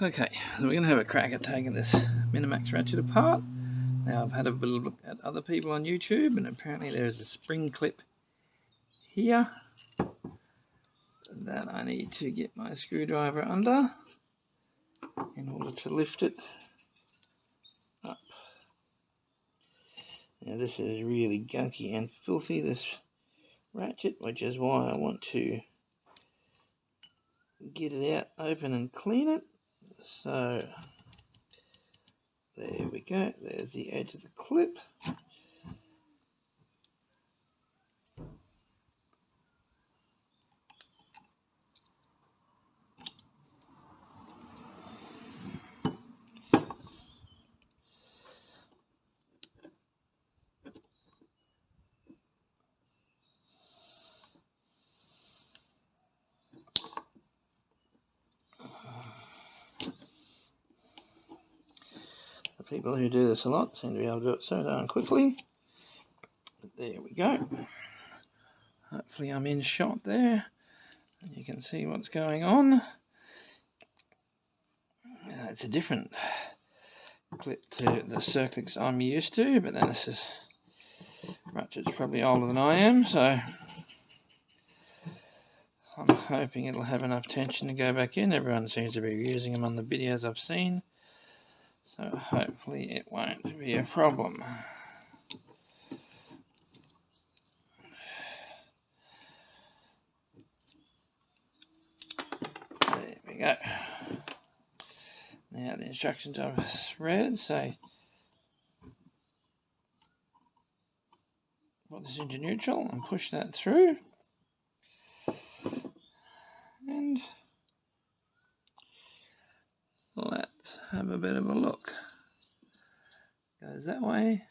Okay, so we're going to have a crack at taking this Minimax ratchet apart. Now, I've had a bit of a look at other people on YouTube, and apparently there's a spring clip here that I need to get my screwdriver under in order to lift it up. Now, this is really gunky and filthy, this ratchet, which is why I want to get it out, open and clean it. So there we go, there's the edge of the clip. The people who do this a lot seem to be able to do it so darn quickly. But there we go. Hopefully I'm in shot there and you can see what's going on. It's a different clip to the Circlix I'm used to, but then this is ratchet's probably older than I am, so I'm hoping it'll have enough tension to go back in. Everyone seems to be using them on the videos I've seen, so hopefully it won't be a problem. There we go. Now the instructions I've read say put this into neutral and push that through, and let's have a bit of a look. Goes that way.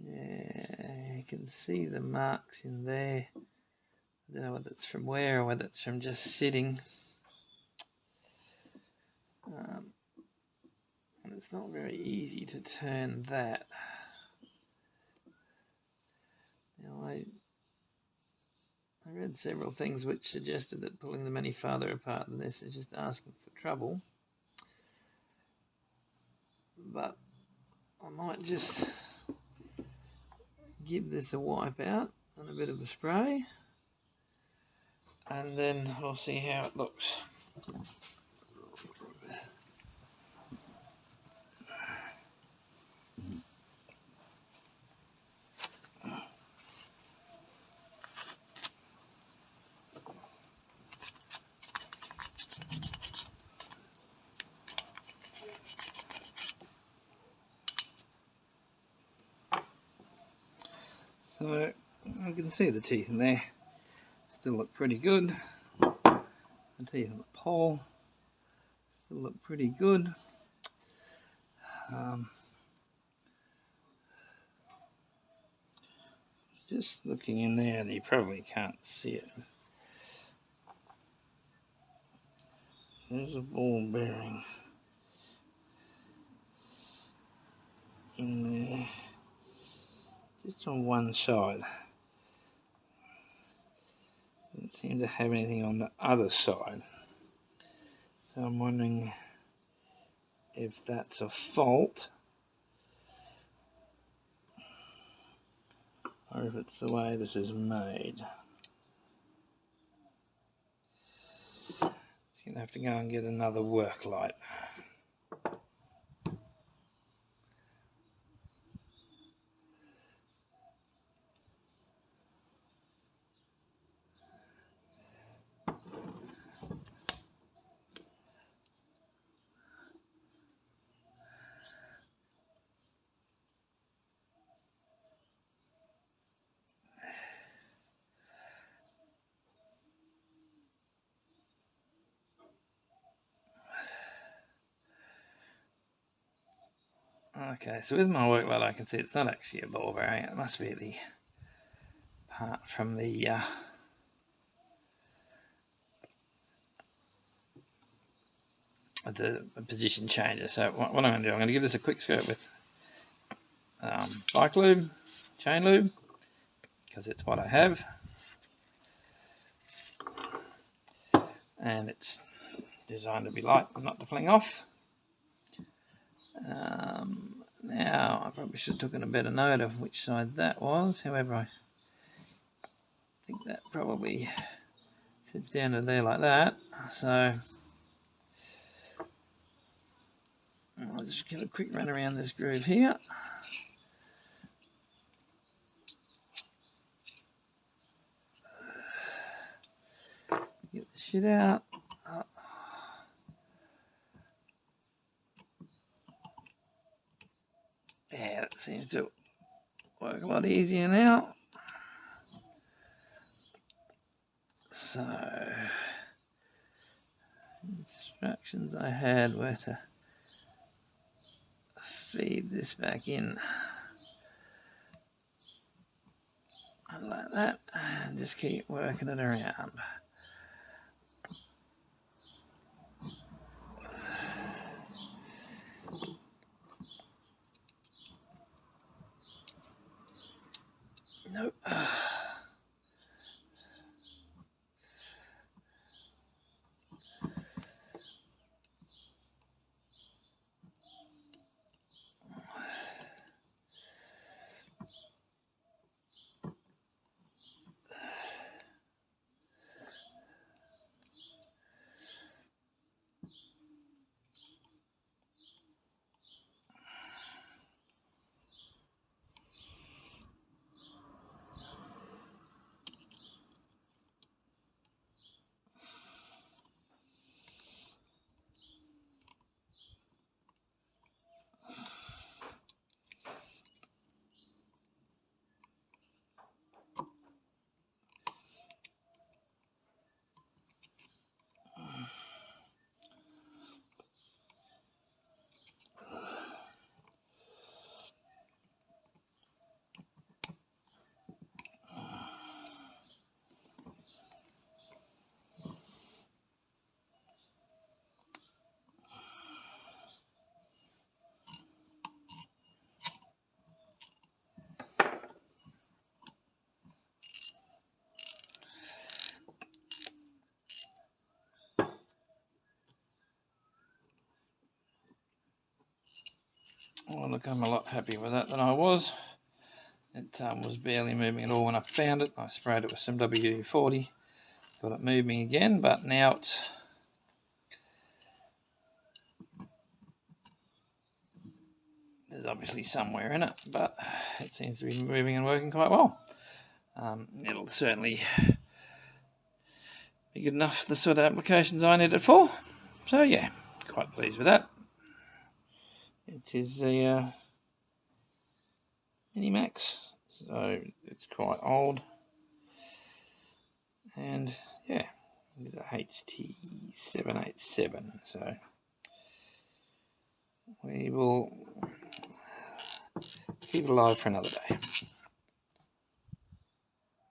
Yeah, you can see the marks in there. I don't know whether it's from where or whether it's from just sitting. And it's not very easy to turn that. Now, I read several things which suggested that pulling them any farther apart than this is just asking for trouble. But I might just give this a wipe out and a bit of a spray, and then we'll see how it looks. So you can see the teeth in there still look pretty good. The teeth on the pole still look pretty good. Just looking in there, and you probably can't see it. There's a ball bearing in there, just on one side. Doesn't seem to have anything on the other side. So I'm wondering if that's a fault, or if it's the way this is made. It's going to have to go and get another work light. Okay, so with my work light I can see it's not actually a ball bearing, it must be the apart from the position changer. So what I'm going to do, I'm going to give this a quick skirt with bike lube, chain lube, because it's what I have, and it's designed to be light and not to fling off. Now I probably should have taken a better note of which side that was. However, I think that probably sits down to there like that. So I'll just give a quick run around this groove here. Get the shit out. Yeah, that seems to work a lot easier now. So, instructions I had were to feed this back in like that and just keep working it around. Nope. Well, look, I'm a lot happier with that than I was. It was barely moving at all when I found it. I sprayed it with some WD-40, got it moving again, but now there's obviously somewhere in it, but it seems to be moving and working quite well. It'll certainly be good enough for the sort of applications I need it for. So yeah, quite pleased with that. It is a Minimax, so it's quite old, and yeah, it's a HT787, so we will keep it alive for another day.